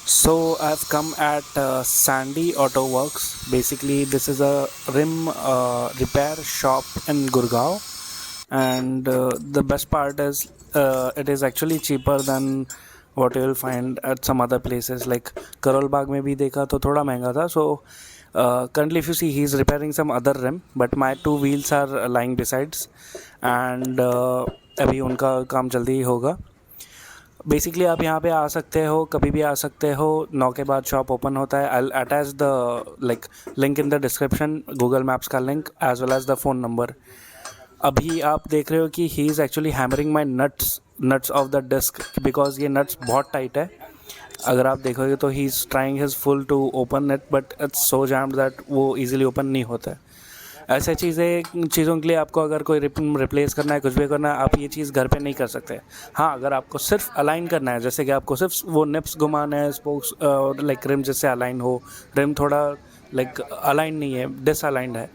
So I've come at Sandy Auto Works. Basically, this is a rim repair shop in Gurgaon, and the best part is it is actually cheaper than what you will find at some other places. Like Karol Bagh में भी देखा तो थोड़ा महंगा था. So currently, if you see, he's repairing some other rim, but my two wheels are lying besides, and अभी उनका काम जल्दी ही होगा. बेसिकली आप यहाँ पे आ सकते हो, कभी भी आ सकते हो. 9 के बाद शॉप ओपन होता है. I attach the link in the description, Google Maps का link as well as the phone number. अभी आप देख रहे हो कि he is actually hammering my nuts off the disc, because ये नट्स बहुत टाइट है. अगर आप देखोगे तो he is trying his full to open it, but it's so jammed that वो ईजिली ओपन नहीं होता है. ऐसे चीज़ों के लिए आपको अगर कोई रिप्लेस करना है, कुछ भी करना है, आप ये चीज़ घर पे नहीं कर सकते. हाँ, अगर आपको सिर्फ अलाइन करना है, जैसे कि आपको सिर्फ वो निप्स घुमाना है, स्पोक्स लाइक रिम जिससे अलाइन हो, रिम थोड़ा लाइक अलाइन नहीं है, डिसअलाइंड है,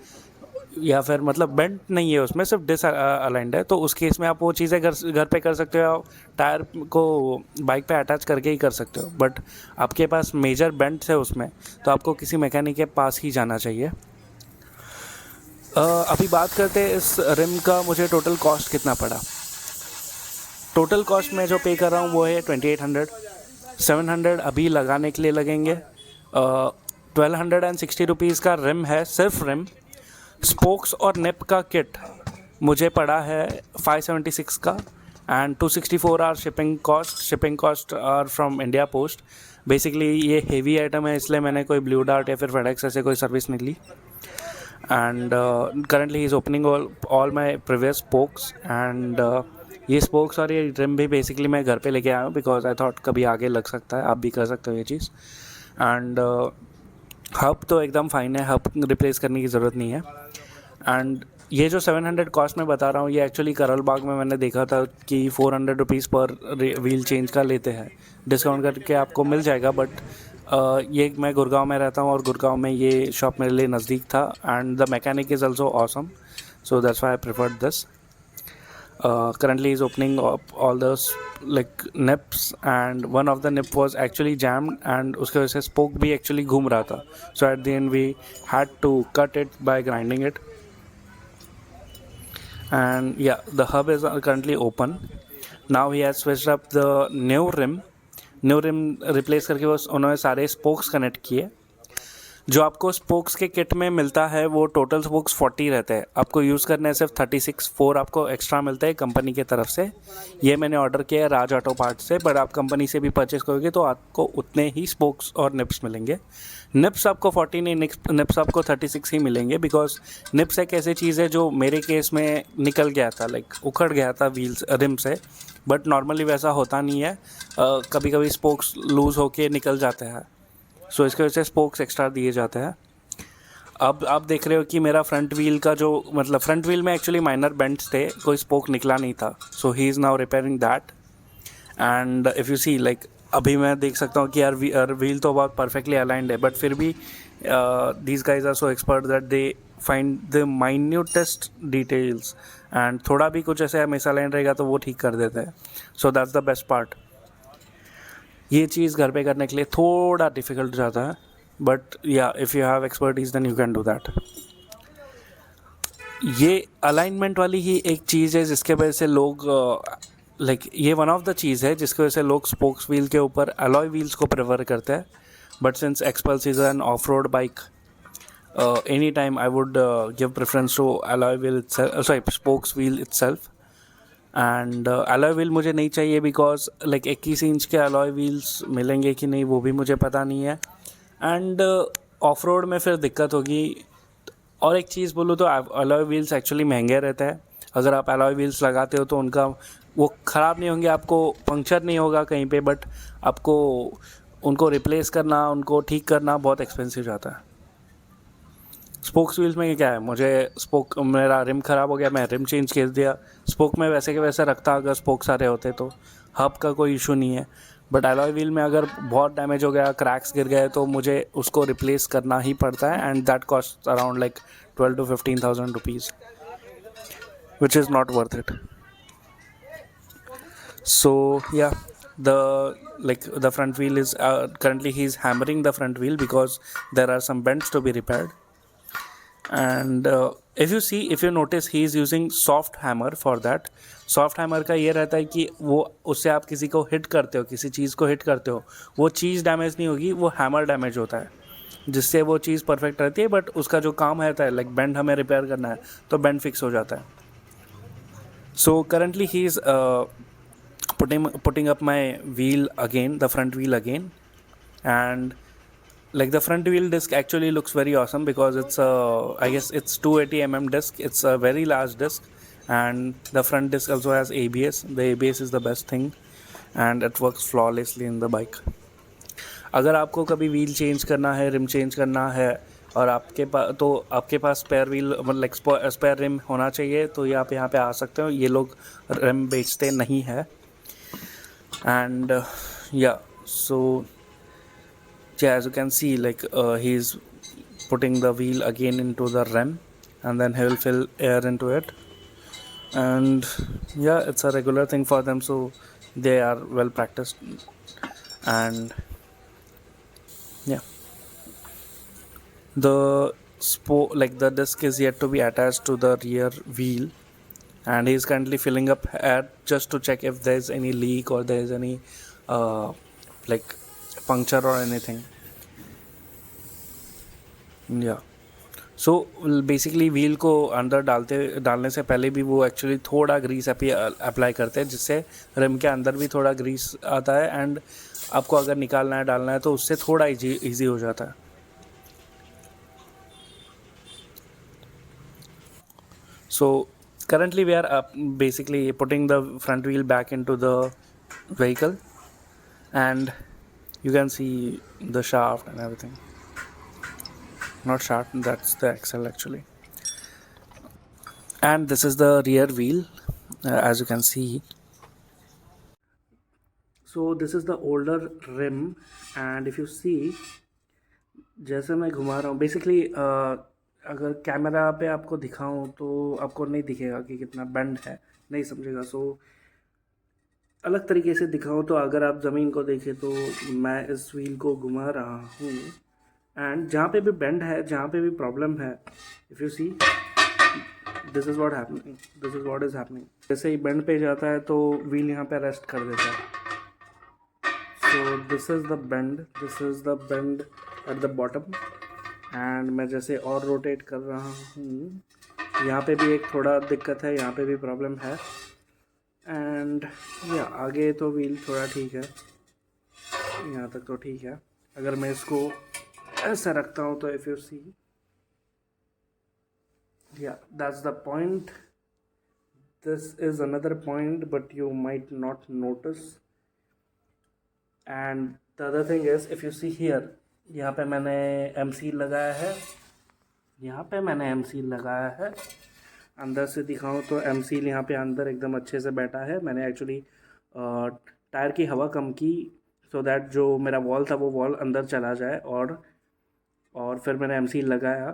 या फिर मतलब बेंट नहीं है, उसमें सिर्फ डिसअलाइंड है, तो उस केस में आप वो चीज़ें घर पे कर सकते हो. टायर को बाइक पे अटैच करके ही कर सकते हो. बट आपके पास मेजर बेंट्स है उसमें, तो आपको किसी मैकेनिक के पास ही जाना चाहिए. अभी बात करते हैं इस रिम का मुझे टोटल कॉस्ट कितना पड़ा. टोटल कॉस्ट मैं जो पे कर रहा हूँ वो है 2800. 700 अभी लगाने के लिए लगेंगे. 1260 रुपीज़ का रिम है, सिर्फ रिम. स्पोक्स और निप का किट मुझे पड़ा है 576 का, and 264 are shipping cost are from India Post. Basically ये हेवी आइटम है, इसलिए मैंने कोई ब्लू डार्ट या फिर फेडेक्स ऐसे कोई सर्विस नहीं ली. And currently he's opening all my previous spokes, and ये स्पोक्स और ये रिम भी बेसिकली मैं घर पे लेके आया हूँ, बिकॉज आई थॉट कभी आगे लग सकता है, आप भी कर सकते हो ये चीज़. एंड हब तो एकदम फाइन है, हब रिप्लेस करने की ज़रूरत नहीं है. एंड ये जो 700 कॉस्ट मैं बता रहा हूँ, ये एक्चुअली करल बाग में मैंने देखा था कि 400 रुपीज़ पर व्हील चेंज का लेते हैं. डिस्काउंट करके आपको मिल जाएगा, बट ये मैं गुड़गांव में रहता हूँ और गुड़गांव में ये शॉप मेरे लिए नज़दीक था, and the mechanic is also awesome, so that's why I preferred this. Currently is opening up all those like nips, and one of the nip was actually jammed, and उसके वजह से spoke भी actually घूम रहा था. So at the end we had to cut it by grinding it. And yeah, the hub is currently open. Now he has switched up the new rim replace करके वो उन्होंने सारे स्पोक्स कनेक्ट किए. जो आपको स्पोक्स के kit में मिलता है वो टोटल स्पोक्स 40 रहते हैं, आपको यूज़ करने है सिर्फ 36. 4 आपको एक्स्ट्रा मिलता है कंपनी की तरफ से. ये मैंने ऑर्डर किया है राज ऑटो पार्ट से, बट आप कंपनी से भी परचेस करोगे तो आपको उतने ही स्पोक्स और निप्स मिलेंगे. निप्स आपको 40 नहीं, निप्स आपको 36 ही मिलेंगे, बिकॉज निप्स एक ऐसी चीज़ है जो मेरे केस में निकल गया था, लाइक उखड़ गया था व्हील्स रिम से. बट नॉर्मली वैसा होता नहीं है, कभी कभी स्पोक्स लूज़ होके निकल जाते हैं, सो इसके वजह से स्पोक्स एक्स्ट्रा दिए जाते हैं. अब आप देख रहे हो कि मेरा फ्रंट व्हील का जो मतलब फ्रंट व्हील में एक्चुअली माइनर बेंट्स थे, कोई स्पोक निकला नहीं था, so he is now repairing that. And if you see like अभी मैं देख सकता हूँ कि यार व्हील तो बहुत परफेक्टली अलाइंड है, बट फिर भी these guys are so expert that they find the minutest details, and थोड़ा भी कुछ ऐसे मिस अलाइन रहेगा तो वो ठीक कर देते हैं. So that's the best part. ये चीज़ घर पे करने के लिए थोड़ा डिफ़िकल्ट जाता है, बट या if you have expertise then you can do that. ये अलाइनमेंट वाली ही एक चीज़ है जिसके वजह से लोग लाइक ये वन ऑफ द चीज़ है जिसकी वजह से लोग स्पोक्स व्हील के ऊपर अलॉय व्हील्स को प्रेफर करते हैं. But since Xpulse is an off road bike, any time I would give preference to alloy wheel spokes wheel itself. And alloy wheel मुझे नहीं चाहिए, बिकॉज लाइक 21 इंच के alloy wheels मिलेंगे कि नहीं वो भी मुझे पता नहीं है, एंड ऑफ रोड में फिर दिक्कत होगी. और एक चीज़ बोलूँ तो अलॉय व्हील्स एक्चुअली महंगे रहते हैं. अगर आप अलॉय व्हील्स लगाते हो तो उनका वो ख़राब नहीं होंगे, आपको पंक्चर नहीं होगा कहीं पे, बट आपको उनको रिप्लेस करना, उनको ठीक करना बहुत एक्सपेंसिव जाता है. स्पोक्स व्हील्स में क्या है, मुझे स्पोक मेरा रिम ख़राब हो गया, मैं रिम चेंज कर दिया, स्पोक में वैसे के वैसे रखता अगर स्पोक सारे होते तो. हब का कोई इशू नहीं है, बट अलॉय व्हील में अगर बहुत डैमेज हो गया, क्रैक्स गिर गए, तो मुझे उसको रिप्लेस करना ही पड़ता है, and that cost around like 12 to 15,000 rupees, which is not worth it. So yeah, the like the front wheel is currently he's hammering the front wheel because there are some bends to be repaired. And if you notice he is using soft hammer for that. Soft hammer का ये रहता है कि वो उससे आप किसी को हिट करते हो, किसी चीज़ को हिट करते हो, वो चीज़ डैमेज नहीं होगी, वो हैमर डैमेज होता है, जिससे वो चीज़ परफेक्ट रहती है, बट उसका जो काम रहता है लाइक बेंड हमें रिपेयर करना है तो बेंड फिक्स हो जाता है. So currently he is putting up my wheel again, the front wheel again. And like the front wheel disc actually looks very awesome because it's I guess it's 280 disc. It's a very large disc, and the front disc also has ABS. The ABS is the best thing and it works flawlessly in the bike. अगर आपको कभी wheel change करना है, rim change करना है और आपके पास spare wheel मतलब स्पेयर रिम होना चाहिए, तो ये आप यहाँ पे आ सकते हो. ये लोग रिम बेचते नहीं है. And yeah, so yeah, as you can see, like he's putting the wheel again into the rim, and then he will fill air into it. And yeah, it's a regular thing for them, so they are well practiced. And yeah, the the disc is yet to be attached to the rear wheel, and he is currently filling up air just to check if there is any leak or there is any like puncture or anything. Yeah, so basically wheel को अंदर डालने से पहले भी वो actually थोड़ा Greece apply करते हैं, जिससे रिम के अंदर भी थोड़ा ग्रीस आता है, एंड आपको अगर निकालना है डालना है तो उससे थोड़ा ईजी हो जाता है. So currently we are basically putting the front wheel back into the vehicle, and you can see the shaft and everything. Not shaft, that's the axle actually. And this is the rear wheel, as you can see. So this is the older rim, and if you see, जैसे मैं घुमा रहा हूँ basically, अगर camera पे आपको दिखाऊं तो आपको नहीं दिखेगा कि कितना बेंड है, नहीं समझेगा. सो अलग तरीके से दिखाऊं तो अगर आप ज़मीन को देखें तो मैं इस व्हील को घुमा रहा हूँ, एंड जहाँ पे भी बेंड है, जहाँ पे भी प्रॉब्लम है, if you see, this is what is happening. जैसे ही बेंड पे जाता है तो व्हील यहाँ पे रेस्ट कर देता है. So this is the bend at the bottom, and मैं जैसे और रोटेट कर रहा हूँ, यहाँ पे भी एक थोड़ा दिक्कत है, यहाँ पे भी प्रॉब्लम है. एंड या आगे तो व्हील थोड़ा ठीक है, यहाँ तक तो ठीक है. अगर मैं इसको ऐसा रखता हूँ तो इफ़ यू सी, या that's the point. This is another point but you might not notice. And the other thing is, if you see here, यहाँ पे मैंने एम सील लगाया है. अंदर से दिखाऊं तो एम सील यहाँ पे अंदर एकदम अच्छे से बैठा है. मैंने एक्चुअली टायर की हवा कम की सो दैट जो मेरा वॉल था वो वॉल अंदर चला जाए, और फिर मैंने एम सील लगाया.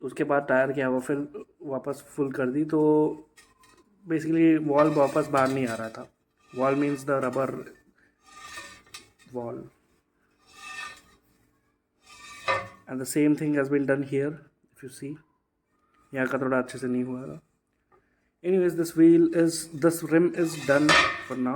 उसके बाद टायर की हवा फिर वापस फुल कर दी, तो बेसिकली वॉल वापस बाहर नहीं आ रहा था. Wall means the rubber wall. And the same thing has been done here, if you see. यहाँ का थोड़ा अच्छे से नहीं हुआ था. Anyways, this rim is done for now.